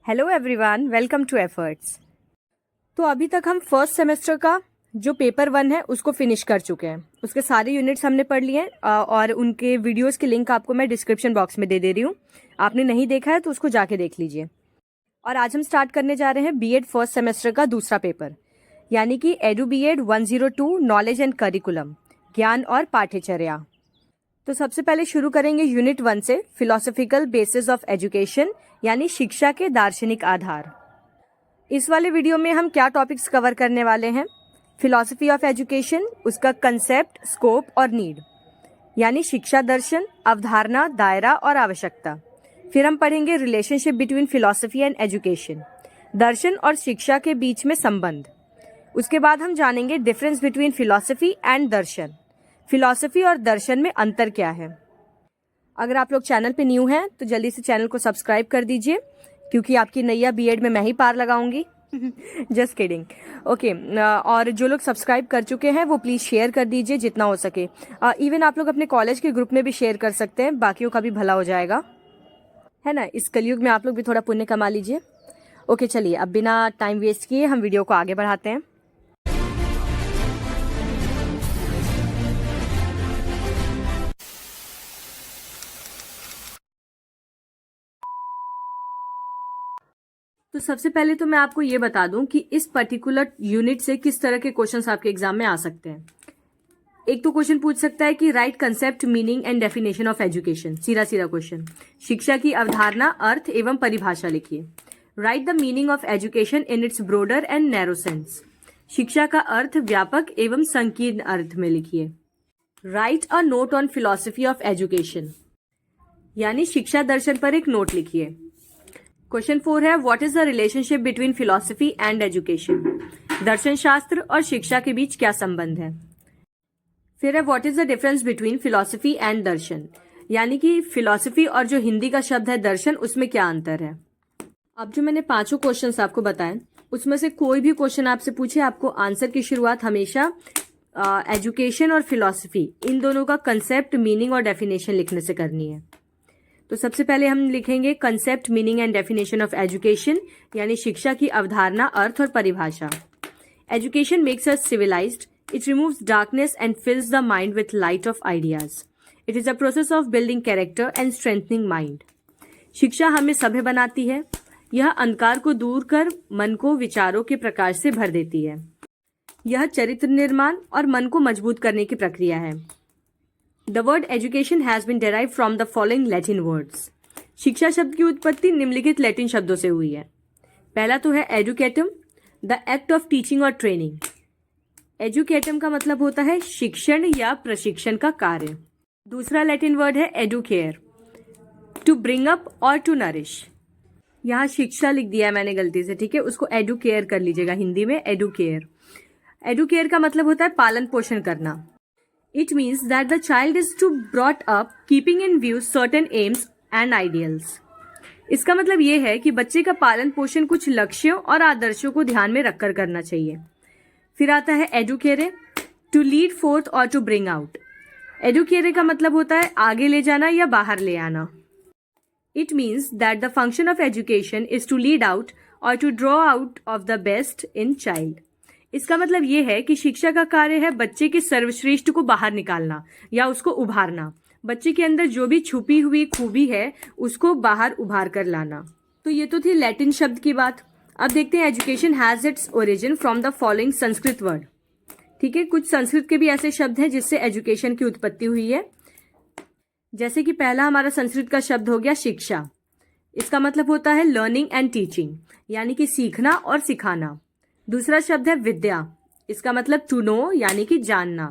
Hello everyone, welcome to efforts. तो अभी तक हम फर्स्ट सेमेस्टर का जो पेपर 1 है उसको फिनिश कर चुके हैं। उसके सारे यूनिट्स हमने पढ़ लिए हैं और उनके वीडियोस की लिंक आपको मैं डिस्क्रिप्शन बॉक्स में दे रही हूँ। आपने नहीं देखा है तो उसको जाके देख लीजिए। और आज हम स्टार्ट करने जा रहे हैं बीएड फर्स्ट सेमेस्टर का दूसरा पेपर, यानी कि edu B Ed 102 knowledge and curriculum, ज्ञान और पाठ्यचर्या। तो सबसे पहले शुरू करेंगे यूनिट 1 से, फिलोसॉफिकल बेसिस ऑफ एजुकेशन, यानी शिक्षा के दार्शनिक आधार। इस वाले वीडियो में हम क्या टॉपिक्स कवर करने वाले हैं? फिलॉसफी ऑफ एजुकेशन, उसका कंसेप्ट, स्कोप और नीड, यानी शिक्षा दर्शन, अवधारणा, दायरा और आवश्यकता। फिर हम पढ़ेंगे relationship between philosophy and education, दर्शन और शिक्षा के बीच में संबंध। उसके बाद हम जानेंगे difference between philosophy and Darshan, philosophy और दर्शन में अंतर क्या है। अगर आप लोग चैनल पे न्यू हैं तो जल्दी से चैनल को सब्सक्राइब कर दीजिए, क्योंकि आपकी नैया बीएड में मैं ही पार लगाऊंगी। Just kidding. ओके, और जो लोग सब्सक्राइब कर चुके हैं वो प्लीज़ शेयर कर दीजिए जितना हो सके। इवन आप लोग अपने कॉलेज के ग्रुप में भी शेयर कर सकते हैं, बाकियों का भी भला हो जाएगा, है ना। इस कलयुग में आप लोग भी थोड़ा पुण्य कमा लीजिए। ओके, चलिए अब बिना टाइम वेस्ट किए हम वीडियो को आगे बढ़ाते हैं। तो सबसे पहले तो मैं आपको ये बता दूं कि इस पर्टिकुलर यूनिट से किस तरह के क्वेश्चंस आपके एग्जाम में आ सकते हैं। एक तो क्वेश्चन पूछ सकता है कि right concept, meaning and definition of education, सीधा सीधा क्वेश्चन। शिक्षा की अवधारणा, अर्थ एवं परिभाषा लिखिए। Right the meaning of education in its broader and narrow sense, शिक्षा का अर्थ व्यापक एवं संकीर्ण अर्थ में लिखिए। Right a note on philosophy of education, यानी शिक्षा दर्शन पर एक नोट लिखिए। क्वेश्चन 4 है, what is the relationship between philosophy and education, दर्शन शास्त्र और शिक्षा के बीच क्या संबंध है। फिर है, what is the difference between philosophy and दर्शन, यानी कि फिलॉसफी और जो हिंदी का शब्द है दर्शन, उसमें क्या अंतर है। अब जो मैंने 5 क्वेश्चंस आपको बताए, उसमें से कोई भी क्वेश्चन आपसे पूछे, आपको आंसर की शुरुआत हमेशा एजुकेशन और फिलॉसफी, इन दोनों का कंसेप्ट, मीनिंग और डेफिनेशन लिखने से करनी है। तो सबसे पहले हम लिखेंगे concept, meaning and definition of education, यानी शिक्षा की अवधारणा, अर्थ और परिभाषा। Education makes us civilised, it removes darkness and fills the mind with light of ideas. It is a process of building character and strengthening mind. शिक्षा हमें सभ्य बनाती है, यह अंधकार को दूर कर मन को विचारों के प्रकाश से भर देती है। यह चरित्र निर्माण और मन को मजबूत करने की प्रक्रिया है। The word education has been derived from the following Latin words. शिक्षा शब्द की उत्पत्ति निम्नलिखित लैटिन शब्दों से हुई है। पहला तो है educatum, the act of teaching or training. Educatum का मतलब होता है शिक्षण या प्रशिक्षण का कार्य। दूसरा लैटिन वर्ड है educare, to bring up or to nourish. यहाँ शिक्षा लिख दिया है मैंने गलती से, ठीक है, उसको educare कर लीजिएगा, हिंदी में educare. Educare का मतलब होता है पालन पोषण करना। It means that the child is to brought up keeping in view certain aims and ideals. इसका मतलब ये है कि बच्चे का पालन पोषण कुछ लक्ष्यों और आदर्शों को ध्यान में रखकर करना चाहिए। फिर आता है एडुकेरे, टू लीड फोर्थ और टू ब्रिंग आउट। एडुकेरे का मतलब होता है आगे ले जाना या बाहर ले आना। It means that the function of education is to lead out or to draw out of the best in child. इसका मतलब ये है कि शिक्षा का कार्य है बच्चे के सर्वश्रेष्ठ को बाहर निकालना या उसको उभारना। बच्चे के अंदर जो भी छुपी हुई खूबी है उसको बाहर उभार कर लाना। तो ये तो थी लैटिन शब्द की बात। अब देखते हैं education has its origin from the following Sanskrit word. ठीक है, कुछ संस्कृत के भी ऐसे शब्द हैं जिससे एजुकेशन की उत्पत्ति हुई है। जैसे कि पहला हमारा संस्कृत का शब्द हो गया शिक्षा। इसका मतलब होता है लर्निंग एंड टीचिंग, यानी कि सीखना और सिखाना। दूसरा शब्द है विद्या, इसका मतलब टू नो, यानी कि जानना।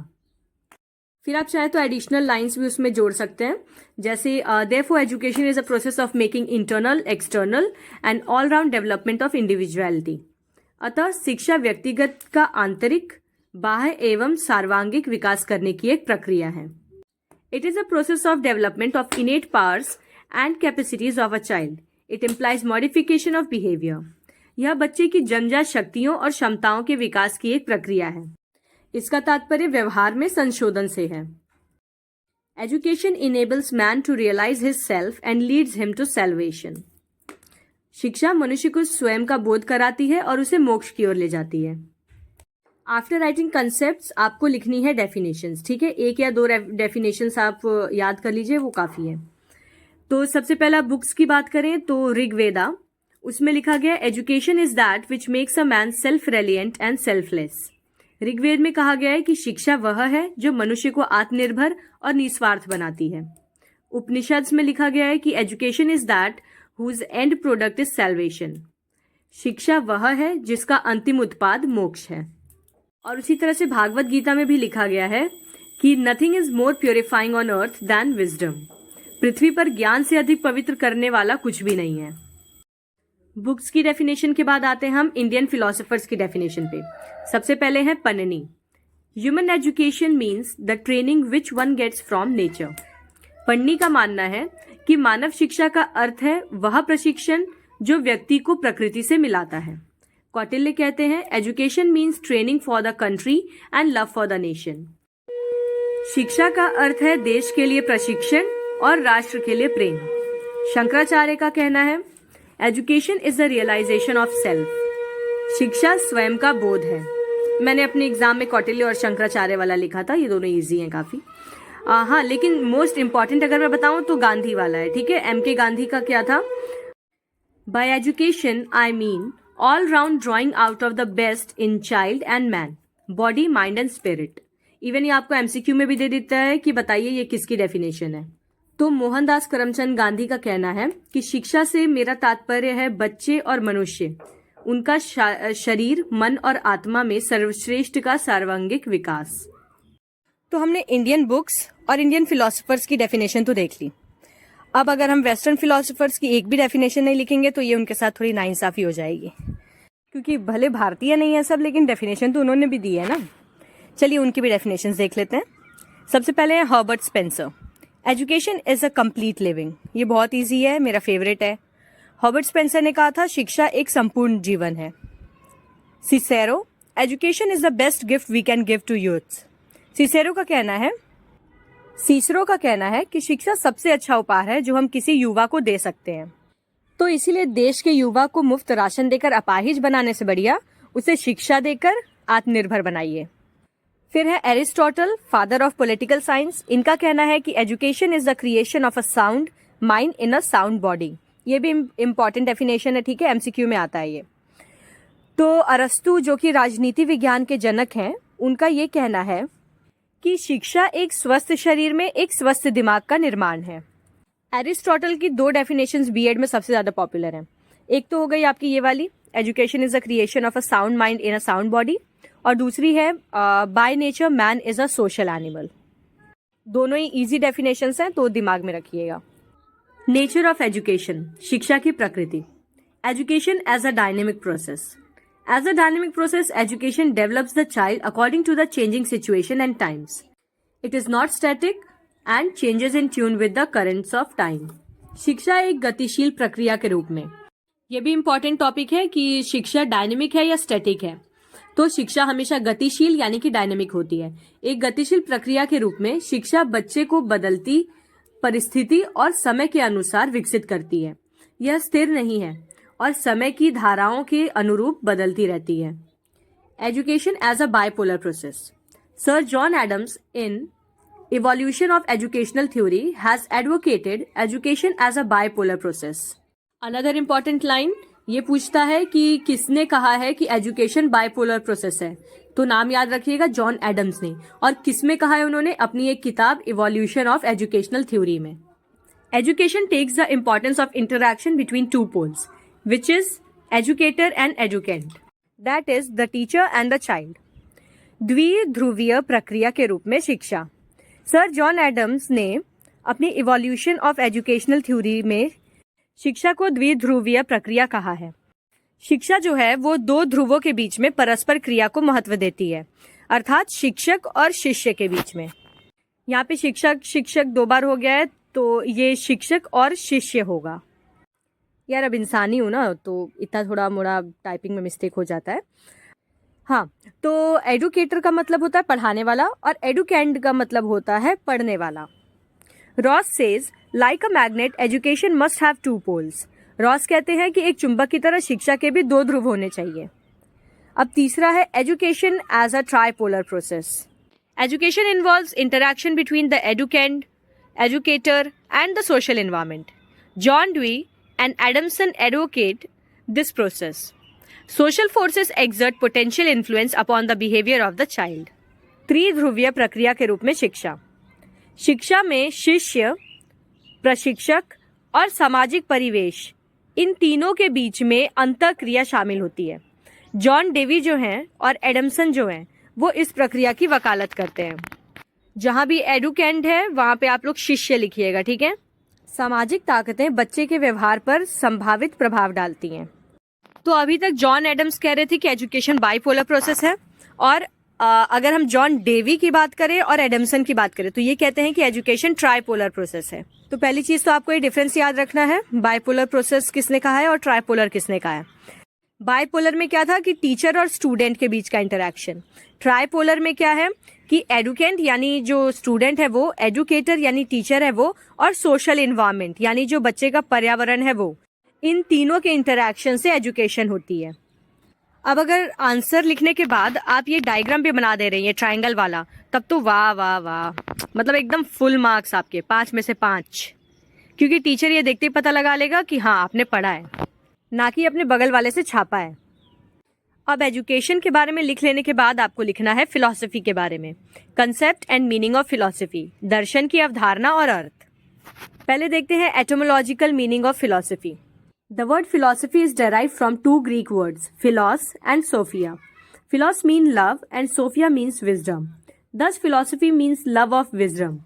फिर आप चाहे तो एडिशनल लाइंस भी उसमें जोड़ सकते हैं, जैसे therefore education is a process of making internal, external and all round development of individuality. अतः शिक्षा व्यक्तिगत का आंतरिक, बाह्य एवं सार्वांगिक विकास करने की एक प्रक्रिया है। It is a process of development of इनेट powers and capacities of a child. It implies modification of behaviour. यह बच्चे की जन्मजात शक्तियों और क्षमताओं के विकास की एक प्रक्रिया है। इसका तात्पर्य व्यवहार में संशोधन से है। Education enables man to realise his self and leads him to salvation. शिक्षा मनुष्य को स्वयं का बोध कराती है और उसे मोक्ष की ओर ले जाती है। आफ्टर राइटिंग कंसेप्ट्स आपको लिखनी है डेफिनेशंस, ठीक है। 1 या 2 डेफिनेशंस आप याद कर लीजिए, वो काफी है। तो सबसे पहला बुक्स की बात करें तो ऋग्वेदा, उसमें लिखा गया education is that which makes a man self reliant and selfless. Rigveda में कहा गया है कि शिक्षा वह है जो मनुष्य को आत्मनिर्भर और निस्वार्थ बनाती है। उपनिषद्स में लिखा गया है कि education is that whose end product is salvation. शिक्षा वह है जिसका अंतिम उत्पाद मोक्ष है। और उसी तरह से भागवत गीता में भी लिखा गया है कि nothing is more purifying on earth than wisdom. पृथ्वी पर ज्ञान से अधिक पवित्र करने वाला कुछ भी नहीं है। बुक्स की डेफिनेशन के बाद आते हैं हम इंडियन फिलोसोफर्स की डेफिनेशन पे। सबसे पहले है Panini. Human education means the training which one gets from nature. Panini का मानना है कि मानव शिक्षा का अर्थ है वह प्रशिक्षण जो व्यक्ति को प्रकृति से मिलाता है। कौटिल्य कहते हैं education means training for the country and love for the nation. शिक्षा का अर्थ है देश के लिए प्रशिक्षण और राष्ट्र के लिए प्रेम। शंकराचार्य का कहना है education is the realisation of self. शिक्षा स्वयं का बोध है। मैंने अपने एग्जाम में कौटिल्य और शंकराचार्य वाला लिखा था, ये दोनों इजी हैं काफी। हाँ, लेकिन मोस्ट इंपॉर्टेंट अगर मैं बताऊं तो गांधी वाला है, ठीक है। एम के गांधी का क्या था? Bye education I mean all round drawing out of the best in child and man, body, mind and spirit. Even ये आपको एमसीक्यू में भी दे देता है कि बताइए ये किसकी डेफिनेशन है। तो मोहनदास करमचंद गांधी का कहना है कि शिक्षा से मेरा तात्पर्य है बच्चे और मनुष्य, उनका शरीर, मन और आत्मा में सर्वश्रेष्ठ का सर्वांगिक विकास। तो हमने इंडियन बुक्स और इंडियन फिलोसोफर्स की डेफिनेशन तो देख ली। अब अगर हम वेस्टर्न फिलोसोफर्स की एक भी डेफिनेशन नहीं लिखेंगे तो ये उनके साथ थोड़ी नाइंसाफी हो जाएगी, क्योंकि भले भारतीय नहीं है सब, लेकिन डेफिनेशन तो उन्होंने भी दी है ना। चलिए उनकी भी डेफिनेशन देख लेते हैं। सबसे पहले है Herbert Spencer, education is a complete living. ये बहुत ईजी है, मेरा फेवरेट है। हर्बर्ट स्पेंसर ने कहा था शिक्षा एक संपूर्ण जीवन है। Cicero, education is the best gift we can give to youths. Cicero का कहना है सीसरो का कहना है कि शिक्षा सबसे अच्छा उपहार है जो हम किसी युवा को दे सकते हैं। तो इसीलिए देश के युवा को मुफ्त राशन देकर अपाहिज बनाने से बढ़िया उसे शिक्षा देकर आत्मनिर्भर बनाइए। फिर है Aristotle, father of political science. इनका कहना है कि education is the creation of a sound mind in a sound body. ये भी इंपॉर्टेंट डेफिनेशन है, ठीक है, एमसीक्यू में आता है ये। तो अरस्तु जो कि राजनीति विज्ञान के जनक हैं, उनका ये कहना है कि शिक्षा एक स्वस्थ शरीर में एक स्वस्थ दिमाग का निर्माण है। एरिस्टोटल की 2 डेफिनेशंस बीएड में सबसे ज्यादा पॉपुलर हैं। एक तो हो गई आपकी ये वाली, education is the creation of a sound mind in a sound body, और दूसरी है by nature man is a social animal. दोनों ही इजी डेफिनेशंस हैं, तो दिमाग में रखिएगा। नेचर ऑफ एजुकेशन, शिक्षा की प्रकृति। Education as a dynamic process. As a dynamic process, education develops the child according to the changing situation and times. It is not static and changes in tune with the currents of time. शिक्षा एक गतिशील प्रक्रिया के रूप में। यह भी important topic है कि शिक्षा डायनेमिक है या स्टैटिक है। तो शिक्षा हमेशा गतिशील यानी कि डायनेमिक होती है। एक गतिशील प्रक्रिया के रूप में शिक्षा बच्चे को बदलती परिस्थिति और समय के अनुसार विकसित करती है। यह स्थिर नहीं है और समय की धाराओं के अनुरूप बदलती रहती है। Education as a bipolar process. Sir John Adams in evolution of educational theory has advocated education as a bipolar process. Another important line ये पूछता है कि किसने कहा है कि एजुकेशन बाइपोलर प्रोसेस है, तो नाम याद रखिएगा, जॉन एडम्स ने। और किसमें कहा है उन्होंने? अपनी एक किताब इवोल्यूशन ऑफ एजुकेशनल थ्योरी में। Education takes the importance of interaction between 2 poles, which is educator and educand, that is the teacher and the child. द्विध्रुवीय प्रक्रिया के रूप में शिक्षा। सर जॉन एडम्स ने अपनी इवोल्यूशन ऑफ एजुकेशनल थ्योरी में शिक्षा को द्विध्रुवीय प्रक्रिया कहा है। शिक्षा जो है वो 2 ध्रुवों के बीच में परस्पर क्रिया को महत्व देती है, अर्थात शिक्षक और शिष्य के बीच में। यहाँ पे शिक्षक 2 बार हो गया है, तो ये शिक्षक और शिष्य होगा। यार अब इंसानी हूँ ना, तो इतना थोड़ा मोड़ा टाइपिंग में मिस्टेक हो जाता है। हाँ, तो एडुकेटर का मतलब होता है पढ़ाने वाला और एडुकेंड का मतलब होता है पढ़ने वाला। Ross says like a magnet education must have 2 poles. Ross कहते हैं कि एक चुंबक की तरह शिक्षा के भी दो ध्रुव होने चाहिए। अब तीसरा है education as a tripolar process. Education involves interaction between the educand, educator and the social environment. John Dewey and Adamson advocate this process. Social forces exert potential influence upon the behaviour of the child. त्रिध्रुवीय प्रक्रिया के रूप में शिक्षा में शिष्य, प्रशिक्षक और सामाजिक परिवेश, इन तीनों के बीच में अंतःक्रिया शामिल होती है। जॉन डेवी जो हैं और एडमसन जो हैं वो इस प्रक्रिया की वकालत करते हैं। जहां भी एडुकेंड है वहां पे आप लोग शिष्य लिखिएगा, ठीक है। सामाजिक ताकतें बच्चे के व्यवहार पर संभावित प्रभाव डालती हैं। तो अभी तक जॉन एडम्स कह रहे थे कि एजुकेशन बाइपोलर प्रोसेस है, और अगर हम जॉन डेवी की बात करें और एडमसन की बात करें तो ये कहते हैं कि एजुकेशन ट्राइपोलर प्रोसेस है। तो पहली चीज तो आपको ये डिफरेंस याद रखना है, बाइपोलर प्रोसेस किसने कहा है और ट्राइपोलर किसने कहा है। बाइपोलर में क्या था कि टीचर और स्टूडेंट के बीच का इंटरेक्शन। ट्राइपोलर में क्या है कि एडुकेंट यानी जो स्टूडेंट है वो, एजुकेटर यानी टीचर है वो, और सोशल एनवायरनमेंट यानी जो बच्चे का पर्यावरण है वो, इन तीनों के इंटरेक्शन से एजुकेशन होती है। अब अगर आंसर लिखने के बाद आप ये डायग्राम भी बना दे रहे हैं ट्रायंगल वाला, तब तो वाह वाह वाह, मतलब एकदम फुल मार्क्स आपके, 5 में से 5, क्योंकि टीचर ये देखते ही पता लगा लेगा कि हाँ आपने पढ़ा है, ना कि अपने बगल वाले से छापा है। अब एजुकेशन के बारे में लिख लेने के बाद आपको लिखना है फिलॉसफी के बारे में। Concept and meaning of philosophy, दर्शन की अवधारणा और अर्थ। पहले देखते हैं etymological meaning of philosophy. The word philosophy is derived from two Greek words, philos and sophia. Philos means love and sophia means wisdom. Thus, philosophy means love of wisdom.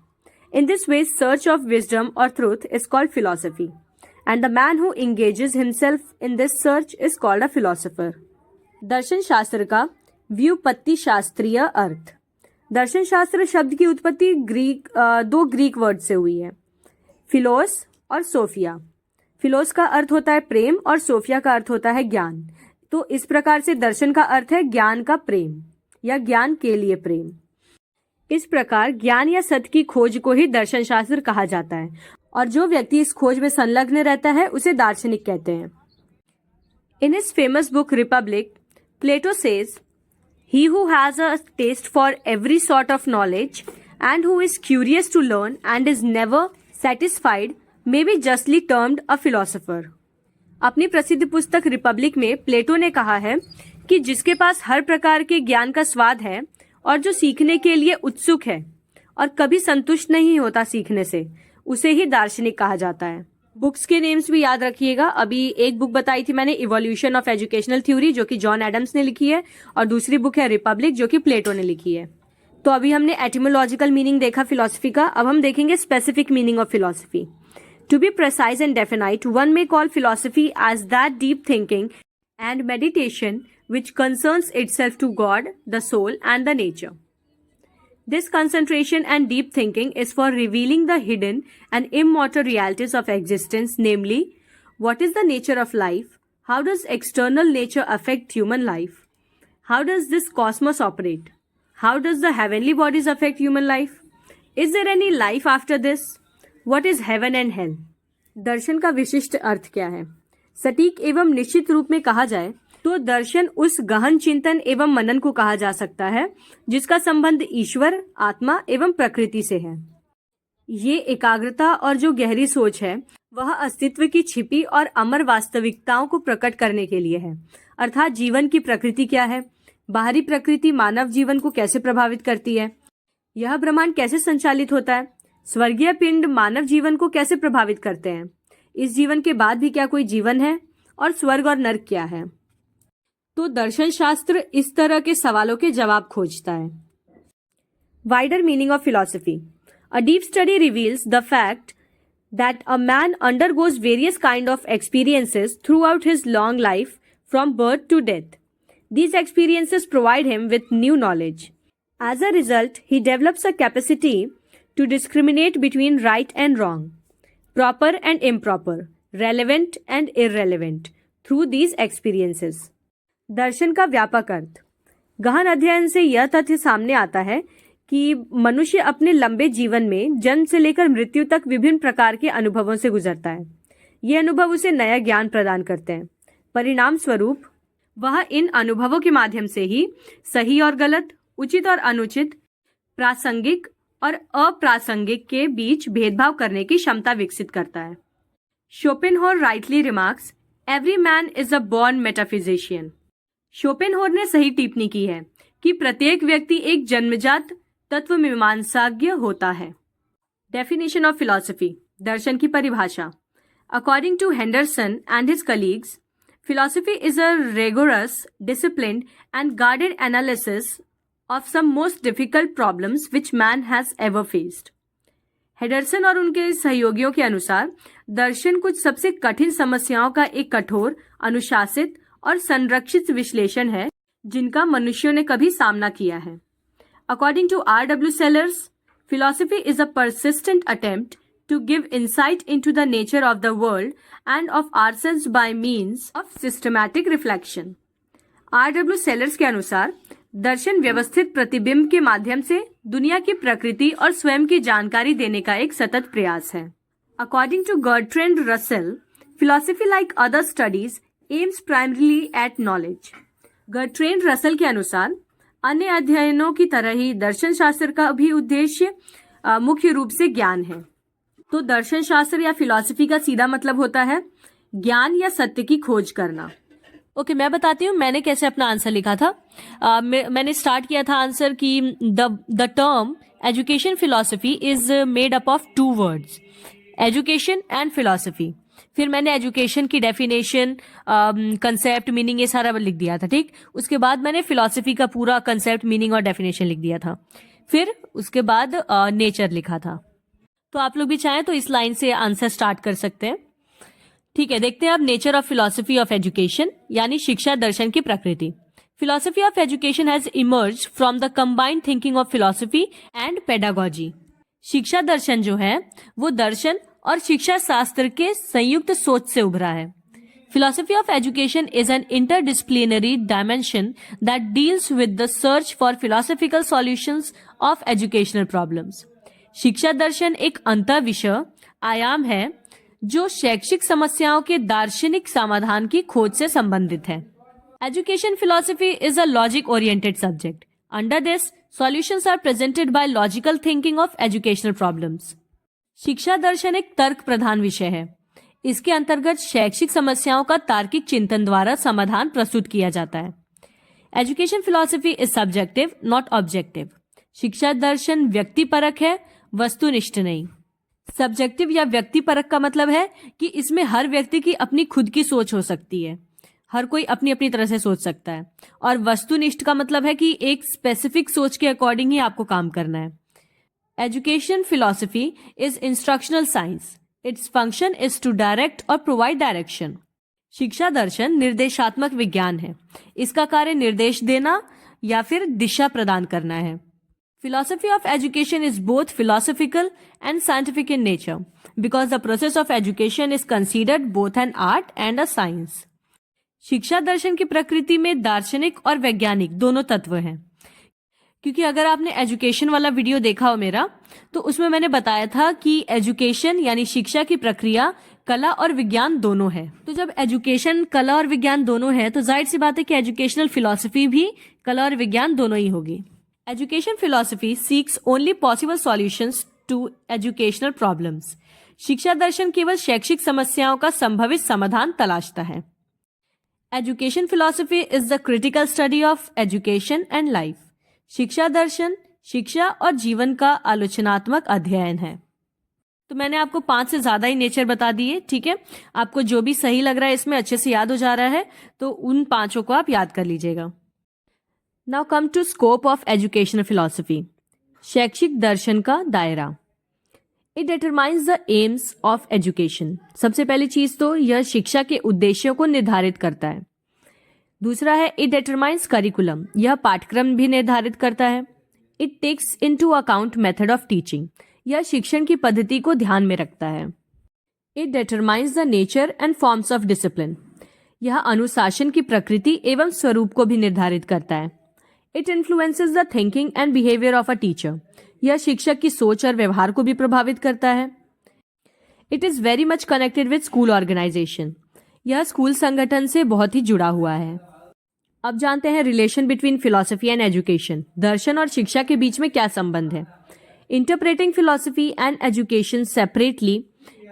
In this way, search of wisdom or truth is called philosophy. And the man who engages himself in this search is called a philosopher. दर्शन शास्त्र का व्युत्पत्ति शास्त्रीय अर्थ। दर्शन शास्त्र शब्द की उत्पत्ति दो Greek word से हुई है, फिलोस और सोफिया। फिलोस का अर्थ होता है प्रेम और सोफिया का अर्थ होता है ज्ञान। तो इस प्रकार से दर्शन का अर्थ है ज्ञान का प्रेम या ज्ञान के लिए प्रेम। इस प्रकार ज्ञान या सत्य की खोज को ही दर्शन शास्त्र कहा जाता है, और जो व्यक्ति इस खोज में संलग्न रहता है उसे दार्शनिक कहते हैं। In his famous book Republic, Plato says, he who has a taste for every sort of knowledge and who is curious to learn and is never satisfied may be justly termed a philosopher. अपनी प्रसिद्ध पुस्तक Republic में प्लेटो ने कहा है कि जिसके पास हर प्रकार के ज्ञान का स्वाद है और जो सीखने के लिए उत्सुक है और कभी संतुष्ट नहीं होता सीखने से, उसे ही दार्शनिक कहा जाता है। बुक्स के नेम्स भी याद रखिएगा। अभी एक बुक बताई थी मैंने, इवोल्यूशन ऑफ एजुकेशनल थ्योरी, जो कि जॉन एडम्स ने लिखी है, और दूसरी बुक है रिपब्लिक, जो कि प्लेटो ने लिखी है। तो अभी हमने एटिमोलॉजिकल मीनिंग देखा फिलॉसफी का, अब हम देखेंगे specific meaning of philosophy. To be precise and definite, one may call philosophy as that deep thinking and meditation which concerns itself to God, the soul, and the nature. This concentration and deep thinking is for revealing the hidden and immortal realities of existence, namely, what is the nature of life? How does external nature affect human life? How does this cosmos operate? How does the heavenly bodies affect human life? Is there any life after this? What is heaven and hell? दर्शन का विशिष्ट अर्थ क्या है? सटीक एवं निश्चित रूप में कहा जाए तो दर्शन उस गहन चिंतन एवं मनन को कहा जा सकता है जिसका संबंध ईश्वर, आत्मा एवं प्रकृति से है। ये एकाग्रता और जो गहरी सोच है वह अस्तित्व की छिपी और अमर वास्तविकताओं को प्रकट करने के लिए है। अर्थात जीवन की प्रकृति क्या है, बाहरी प्रकृति मानव जीवन को कैसे प्रभावित करती है, यह ब्रह्मांड कैसे संचालित होता है, स्वर्गीय पिंड मानव जीवन को कैसे प्रभावित करते हैं, इस जीवन के बाद भी क्या कोई जीवन है, और स्वर्ग और नर्क क्या है। तो दर्शन शास्त्र इस तरह के सवालों के जवाब खोजता है। Wider meaning of philosophy. A deep study reveals the fact that a man undergoes various kind of experiences throughout his long life from birth to death. These experiences provide him with new knowledge. As a result, he develops a capacity to discriminate between right and wrong, proper and improper, relevant and irrelevant through these experiences. दर्शन का व्यापक अर्थ। गहन अध्ययन से यह तथ्य सामने आता है कि मनुष्य अपने लंबे जीवन में जन्म से लेकर मृत्यु तक विभिन्न प्रकार के अनुभवों से गुजरता है। ये अनुभव उसे नया ज्ञान प्रदान करते हैं। परिणाम स्वरूप वह इन अनुभवों के माध्यम से ही सही और गलत, उचित और अनुचित, प्रासंगिक और अप्रासंगिक के बीच भेदभाव करने की क्षमता विकसित करता है। Schopenhauer rightly remarks, every man is a born metaphysician. Schopenhauer ने सही टिप्पणी की है कि प्रत्येक व्यक्ति एक जन्मजात तत्व मीमांसाज्ञ होता है। डेफिनेशन ऑफ फिलॉसफी, दर्शन की परिभाषा। According to Henderson and his colleagues, philosophy is a rigorous, disciplined and guarded analysis of some most difficult problems which man has ever faced. Henderson और उनके सहयोगियों के अनुसार दर्शन कुछ सबसे कठिन समस्याओं का एक कठोर, अनुशासित और संरक्षित विश्लेषण है जिनका मनुष्यों ने कभी सामना किया है। According to R.W. Sellers, philosophy is a persistent attempt to give insight into the nature of the world and of ourselves by means of systematic reflection. R.W. Sellers के अनुसार दर्शन व्यवस्थित प्रतिबिंब के माध्यम से दुनिया की प्रकृति और स्वयं की जानकारी देने का एक सतत प्रयास है। According to Bertrand Russell, philosophy like other studies aims primarily at knowledge. Bertrand Russell के अनुसार अन्य अध्ययनों की तरह ही दर्शन शास्त्र का भी उद्देश्य मुख्य रूप से ज्ञान है। तो दर्शन शास्त्र या फिलॉसफी का सीधा मतलब होता है ज्ञान या सत्य की खोज करना। ओके, मैं बताती हूँ मैंने कैसे अपना आंसर लिखा था। मैंने स्टार्ट किया था आंसर की the term education philosophy is made up of two words, education and philosophy. फिर मैंने एजुकेशन की डेफिनेशन, कंसेप्ट, मीनिंग ये सारा लिख दिया था, ठीक। उसके बाद मैंने फिलॉसफी का पूरा कंसेप्ट, मीनिंग और डेफिनेशन लिख दिया था। फिर उसके बाद नेचर लिखा था। तो आप लोग भी चाहें तो इस लाइन से आंसर स्टार्ट कर सकते हैं। ठीक है, देखते हैं अब nature of philosophy of education, यानी शिक्षा दर्शन की प्रकृति। Philosophy of education has emerge from the combined thinking of philosophy and pedagogy. शिक्षा दर्शन जो है वो दर्शन और शिक्षा शास्त्र के संयुक्त सोच से उभरा है। Philosophy of education is an interdisciplinary dimension that deals with the search for philosophical solutions of educational problems. शिक्षा दर्शन एक अंतर विषय आयाम है जो शैक्षिक समस्याओं के दार्शनिक समाधान की खोज से संबंधित है। Education philosophy is a logic oriented subject. Under this solutions are presented by logical thinking of educational problems. शिक्षा दर्शन एक तर्क प्रधान विषय है। इसके अंतर्गत शैक्षिक समस्याओं का तार्किक चिंतन द्वारा समाधान प्रस्तुत किया जाता है। Education philosophy is subjective not objective. शिक्षा दर्शन व्यक्तिपरक है, वस्तुनिष्ठ नहीं। सब्जेक्टिव या व्यक्तिपरक का मतलब है कि इसमें हर व्यक्ति की अपनी खुद की सोच हो सकती है, हर कोई अपनी अपनी तरह से सोच सकता है। और वस्तुनिष्ठ का मतलब है कि एक स्पेसिफिक सोच के अकॉर्डिंग ही आपको काम करना है। Education philosophy is instructional science. Its function is to direct और प्रोवाइड डायरेक्शन। शिक्षा दर्शन निर्देशात्मक विज्ञान है। इसका कार्य निर्देश देना या फिर दिशा प्रदान करना है। Philosophy of education is both philosophical and scientific in nature because the process of education is considered both an art and a science. शिक्षा दर्शन की प्रकृति में दार्शनिक और वैज्ञानिक दोनों तत्व हैं। क्योंकि अगर आपने एजुकेशन वाला वीडियो देखा हो मेरा, तो उसमें मैंने बताया था कि एजुकेशन यानी शिक्षा की प्रक्रिया कला और विज्ञान दोनों है। तो जब एजुकेशन कला और विज्ञान दोनों है तो जाहिर सी बात है कि एजुकेशनल फिलॉसफी भी कला और विज्ञान दोनों ही होगी। Education philosophy seeks only possible solutions to educational problems. शिक्षा दर्शन केवल शैक्षिक समस्याओं का संभावित समाधान तलाशता है। Education philosophy is the critical study of education and life. शिक्षा दर्शन शिक्षा और जीवन का आलोचनात्मक अध्ययन है। तो मैंने आपको 5 से ज्यादा ही नेचर बता दिए, ठीक है। आपको जो भी सही लग रहा है इसमें अच्छे से याद हो जा रहा है तो उन 5 को आप याद कर लीजिएगा। Now come to scope of educational philosophy. शैक्षिक दर्शन का दायरा। It determines the aims of education. सबसे पहली चीज तो यह शिक्षा के उद्देश्यों को निर्धारित करता है। दूसरा है it determines curriculum. यह पाठ्यक्रम भी निर्धारित करता है। It takes into account method of teaching. यह शिक्षण की पद्धति को ध्यान में रखता है। It determines the nature and forms of discipline. यह अनुशासन की प्रकृति एवं स्वरूप को भी निर्धारित करता है। It influences the thinking and behavior of a teacher. यह शिक्षक की सोच और व्यवहार को भी प्रभावित करता है। It is very much connected with school organisation. यह स्कूल संगठन से बहुत ही जुड़ा हुआ है। अब जानते हैं relation between philosophy and education. दर्शन और शिक्षा के बीच में क्या संबंध है? Interpreting philosophy and education separately,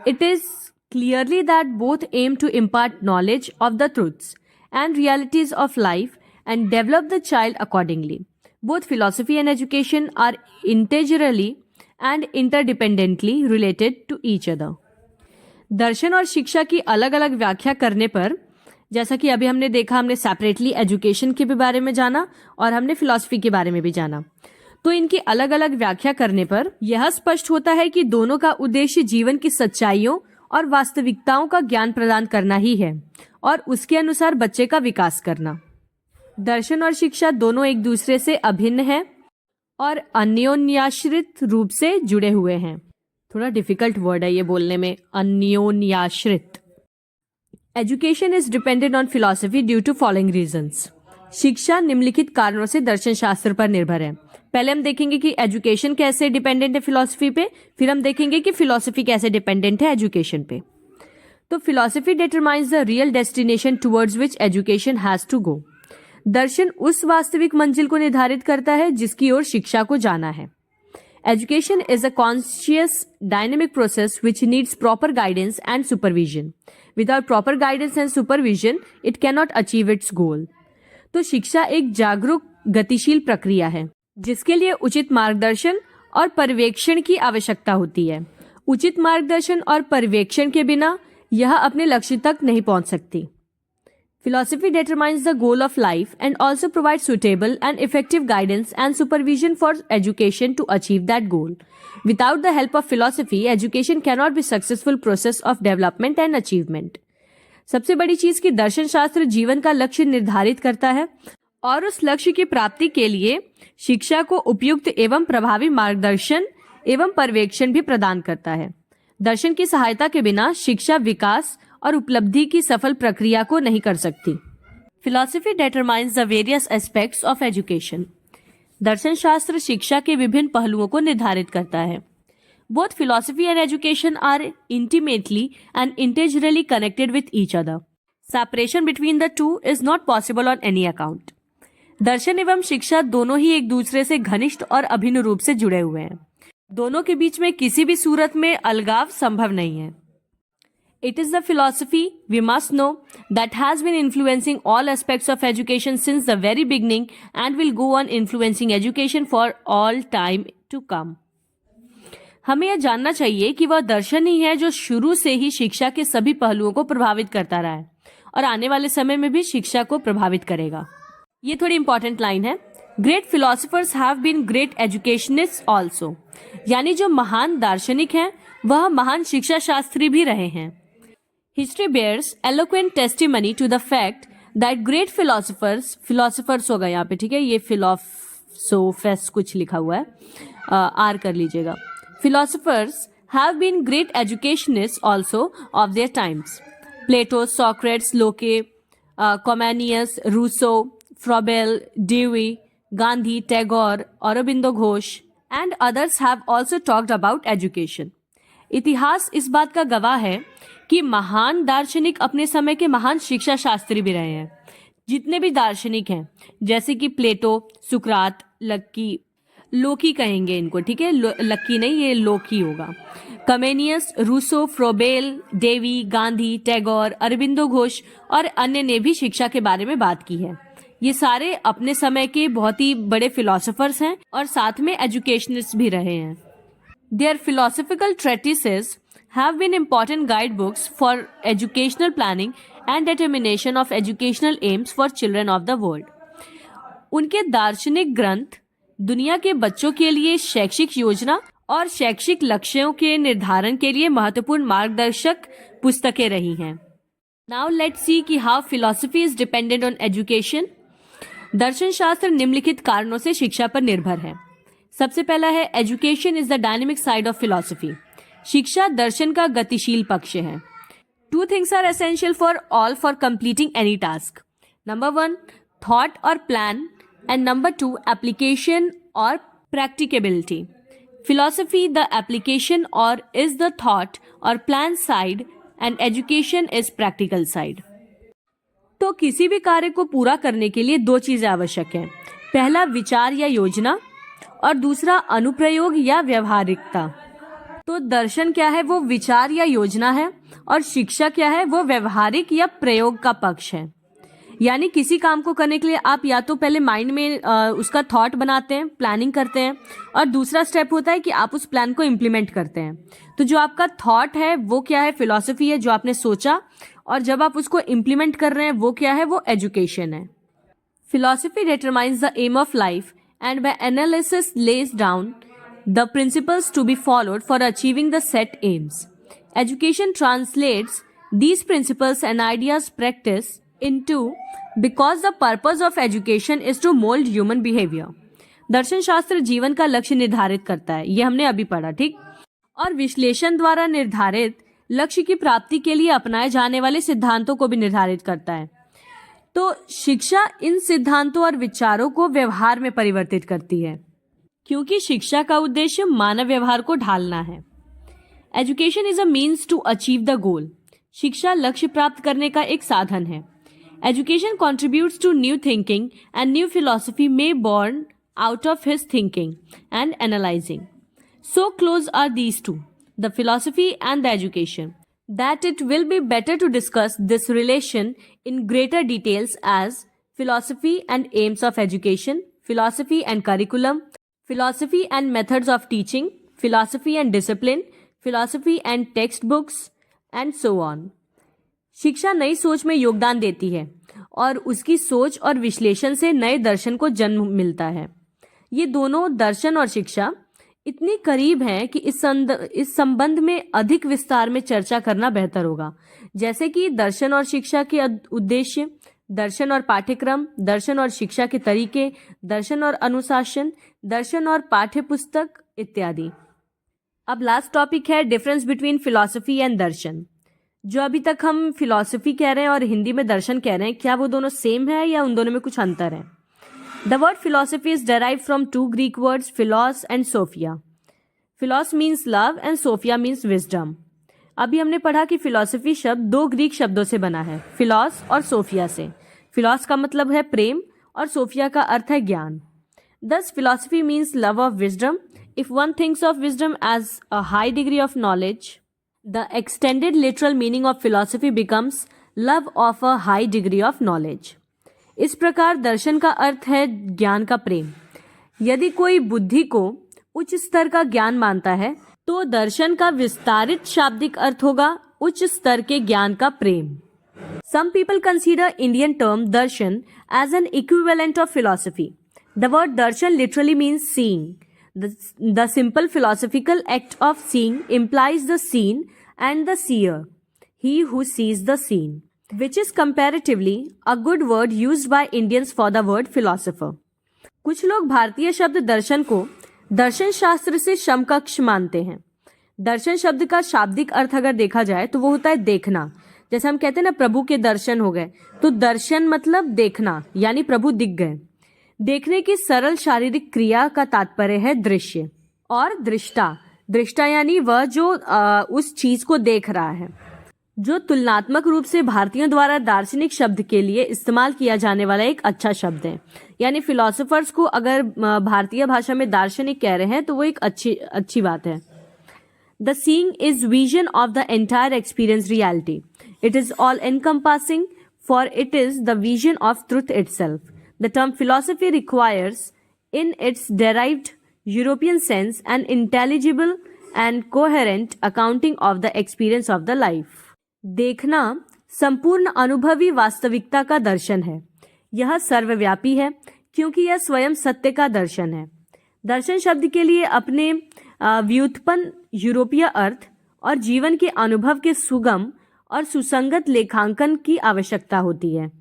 it is clearly that both aim to impart knowledge of the truths and realities of life and develop the child accordingly. Both philosophy and education are integrally and interdependently related to each other. दर्शन और शिक्षा की अलग अलग व्याख्या करने पर, जैसा कि अभी हमने देखा, हमने सेपरेटली एजुकेशन के भी बारे में जाना और हमने फिलॉसफी के बारे में भी जाना, तो इनकी अलग अलग व्याख्या करने पर यह स्पष्ट होता है कि दोनों का उद्देश्य जीवन की सच्चाइयों और वास्तविकताओं का ज्ञान प्रदान करना ही है और उसके अनुसार बच्चे का विकास करना। दर्शन और शिक्षा दोनों एक दूसरे से अभिन्न हैं और अन्योन्याश्रित रूप से जुड़े हुए हैं। थोड़ा डिफिकल्ट वर्ड है ये बोलने में, अन्योन्याश्रित। Education is dependent on philosophy due to following reasons. शिक्षा निम्नलिखित कारणों से दर्शन शास्त्र पर निर्भर है। पहले हम देखेंगे कि एजुकेशन कैसे डिपेंडेंट है फिलॉसफी पे, फिर हम देखेंगे कि फिलॉसफी कैसे डिपेंडेंट है एजुकेशन पे। तो philosophy determines the real destination towards which education has to go. दर्शन उस वास्तविक मंजिल को निर्धारित करता है जिसकी ओर शिक्षा को जाना है। Education is a conscious dynamic process which needs proper guidance and supervision. Without proper guidance and supervision it can not achieve its goal. तो शिक्षा एक जागरूक गतिशील प्रक्रिया है जिसके लिए उचित मार्गदर्शन और पर्यवेक्षण की आवश्यकता होती है। उचित मार्गदर्शन और पर्यवेक्षण के बिना यह अपने लक्ष्य तक नहीं पहुंच सकती। Philosophy determines the goal of life and also provides suitable and effective guidance and supervision for education to achieve that goal. Without the help of philosophy, education cannot be successful process of development and achievement. सबसे बड़ी चीज कि दर्शन शास्त्र जीवन का लक्ष्य निर्धारित करता है और उस लक्ष्य की प्राप्ति के लिए शिक्षा को उपयुक्त एवं प्रभावी मार्गदर्शन एवं पर्यवेक्षण भी प्रदान करता है। दर्शन की सहायता के बिना शिक्षा विकास और उपलब्धि की सफल प्रक्रिया को नहीं कर सकती। Philosophy determines the various aspects of education. दर्शन शास्त्र शिक्षा के विभिन्न पहलुओं को निर्धारित करता है। Both philosophy and education are intimately and integrally connected with each other. Separation between the two is not possible on any account. दर्शन एवं शिक्षा दोनों ही एक दूसरे से घनिष्ठ और अभिन्न रूप से जुड़े हुए हैं। दोनों के बीच में किसी भी सूरत में अलगाव संभव नहीं है। It is the philosophy, we must know, that has been influencing all aspects of education since the very beginning and will go on influencing education for all time to come. हमें यह जानना चाहिए कि वह दर्शन ही है जो शुरू से ही शिक्षा के सभी पहलुओं को प्रभावित करता रहा है और आने वाले समय में भी शिक्षा को प्रभावित करेगा। ये थोड़ी इंपॉर्टेंट लाइन है। Great philosophers have been great educationist also. यानी जो महान दार्शनिक हैं वह महान शिक्षा शास्त्री भी रहे हैं। History bears eloquent testimony to the fact that great philosophers होगा यहाँ पे, ठीक है, ये philosophers कुछ लिखा हुआ है, आर कर लीजिएगा। Philosophers have been great educationists also of their times. Plato, Socrates, Locke, Comenius, Rousseau, Froebel, Dewey, Gandhi, Tagore, Aurobindo Ghosh and others have also talked about education. इतिहास इस बात का गवाह है कि महान दार्शनिक अपने समय के महान शिक्षा शास्त्री भी रहे हैं। जितने भी दार्शनिक हैं जैसे कि प्लेटो, सुकरात, लोकी कहेंगे इनको, ठीक है, लक्की नहीं, ये लोकी होगा। Comenius, Rousseau, Froebel, Dewey, Gandhi, Tagore, Aurobindo Ghosh और अन्य ने भी शिक्षा के बारे में बात की है। ये सारे अपने समय के बहुत ही बड़े फिलोसोफर्स हैं और साथ में एजुकेशनिस्ट भी रहे हैं। Their philosophical treatises have been important guidebooks for educational planning and determination of educational aims for children of the world. उनके दार्शनिक ग्रंथ दुनिया के बच्चों के लिए शैक्षिक योजना और शैक्षिक लक्ष्यों के निर्धारण के लिए महत्वपूर्ण मार्गदर्शक पुस्तकें रही हैं। Now let's see कि how philosophy is dependent on education. दर्शन शास्त्र निम्नलिखित कारणों से शिक्षा पर निर्भर है। सबसे पहला है education is the dynamic side of philosophy. शिक्षा दर्शन का गतिशील पक्ष है। Two things are essential for all for completing any task. Number 1 thought और प्लान एंड नंबर 2 एप्लीकेशन और practicability. philosophy the application or is the thought or plan side and education is practical side. तो किसी भी कार्य को पूरा करने के लिए दो चीजें आवश्यक हैं। पहला विचार या योजना और दूसरा अनुप्रयोग या व्यवहारिकता। तो दर्शन क्या है, वो विचार या योजना है, और शिक्षा क्या है, वो व्यवहारिक या प्रयोग का पक्ष है। यानी किसी काम को करने के लिए आप या तो पहले माइंड में उसका थॉट बनाते हैं, प्लानिंग करते हैं, और दूसरा स्टेप होता है कि आप उस प्लान को इम्प्लीमेंट करते हैं। तो जो आपका थॉट है वो क्या है, फिलॉसफी है, जो आपने सोचा, और जब आप उसको इम्प्लीमेंट कर रहे हैं वो क्या है, वो एजुकेशन है। Philosophy determines the aim of life and by analysis lays down the principles to be followed for achieving the set aims. Education translates these principles and ideas practice into because the purpose of education is to mold human behavior. दर्शन शास्त्र जीवन का लक्ष्य निर्धारित करता है, ये हमने अभी पढ़ा, ठीक। और विश्लेषण द्वारा निर्धारित लक्ष्य की प्राप्ति के लिए अपनाए जाने वाले सिद्धांतों को भी निर्धारित करता है। तो शिक्षा इन सिद्धांतों और विचारों को व्यवहार में परिवर्तित करती है, क्योंकि शिक्षा का उद्देश्य मानव व्यवहार को ढालना है। Education is a means to achieve the goal. शिक्षा लक्ष्य प्राप्त करने का एक साधन है। Education contributes to new thinking and new philosophy may born out of his thinking and analysing. So close are these two, the philosophy and the education, that it will be better to discuss this relation in greater details as philosophy and aims of education, philosophy and curriculum, philosophy and methods of teaching, philosophy and discipline, philosophy and textbooks, and so on. शिक्षा नई सोच में योगदान देती है और उसकी सोच और विश्लेषण से नए दर्शन को जन्म मिलता है। ये दोनों दर्शन और शिक्षा इतनी करीब हैं कि इस संबंध में अधिक विस्तार में चर्चा करना बेहतर होगा। जैसे कि दर्शन और शिक्षा के उद्देश्य, दर्शन और पाठ्यक्रम, दर्शन और शिक्षा के तरीके, दर्शन और अनुशासन, दर्शन और पाठ्य पुस्तक इत्यादि। अब लास्ट टॉपिक है डिफरेंस बिटवीन फिलॉसफी एंड दर्शन। जो अभी तक हम फिलॉसफी कह रहे हैं और हिंदी में दर्शन कह रहे हैं, क्या वो दोनों सेम है या उन दोनों में कुछ अंतर है? The word philosophy is derived from two Greek words, philos and sophia. Philos means love and sophia means wisdom. अभी हमने पढ़ा कि फिलॉसफी शब्द दो ग्रीक शब्दों से बना है, फिलॉस और सोफिया से। फिलॉस का मतलब है प्रेम और सोफिया का अर्थ है ज्ञान। Thus philosophy means love of wisdom. If one thinks of wisdom as a high degree of knowledge, the extended literal meaning of philosophy becomes love of a high degree of knowledge. इस प्रकार दर्शन का अर्थ है ज्ञान का प्रेम। यदि कोई बुद्धि को उच्च स्तर का ज्ञान मानता है तो दर्शन का विस्तारित शाब्दिक अर्थ होगा उच्च स्तर के ज्ञान का प्रेम। Some people consider Indian term darshan as an equivalent of philosophy. The word darshan literally means seeing. The simple philosophical act of seeing implies the seen and the seer, he who sees the seen, which is comparatively a good word used by Indians for the word philosopher. कुछ लोग भारतीय शब्द दर्शन को दर्शन शास्त्र से समकक्ष मानते हैं। दर्शन शब्द का शाब्दिक अर्थ अगर देखा जाए तो वो होता है देखना। जैसे हम कहते हैं ना प्रभु के दर्शन हो गए, तो दर्शन मतलब देखना, यानी प्रभु दिख गए। देखने की सरल शारीरिक क्रिया का तात्पर्य है दृश्य। और दृष्टा, दृष्टा यानी वह जो उस चीज को देख रहा है, जो तुलनात्मक रूप से भारतीयों द्वारा दार्शनिक शब्द के लिए इस्तेमाल किया जाने वाला एक अच्छा शब्द है। यानी फिलोसोफर्स को अगर भारतीय भाषा में दार्शनिक कह रहे हैं तो वो एक अच्छी बात है। The seeing is vision of the entire experience reality. It is all encompassing for it is the vision of truth itself. The term philosophy requires in its derived European sense an intelligible and coherent accounting of the experience of the life. देखना संपूर्ण अनुभवी वास्तविकता का दर्शन है। यह सर्वव्यापी है क्योंकि यह स्वयं सत्य का दर्शन है। दर्शन शब्द के लिए अपने व्युत्पन्न यूरोपीय अर्थ और जीवन के अनुभव के सुगम और सुसंगत लेखांकन की आवश्यकता होती है।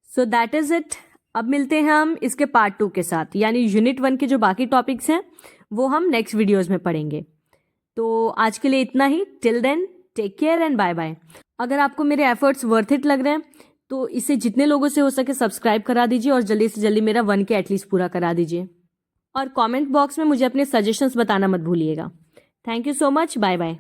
So that is it. अब मिलते हैं हम इसके पार्ट 2 के साथ, यानी यूनिट 1 के जो बाकी टॉपिक्स हैं वो हम नेक्स्ट वीडियोस में पढ़ेंगे। तो आज के लिए इतना ही। Till then take care and bye bye. अगर आपको मेरे एफर्ट्स वर्थ इट लग रहे हैं तो इसे जितने लोगों से हो सके सब्सक्राइब करा दीजिए और जल्दी से जल्दी मेरा 1K एटलीस्ट पूरा करा दीजिए। और कमेंट बॉक्स में मुझे अपने सजेशंस बताना मत भूलिएगा। Thank you so much, bye bye.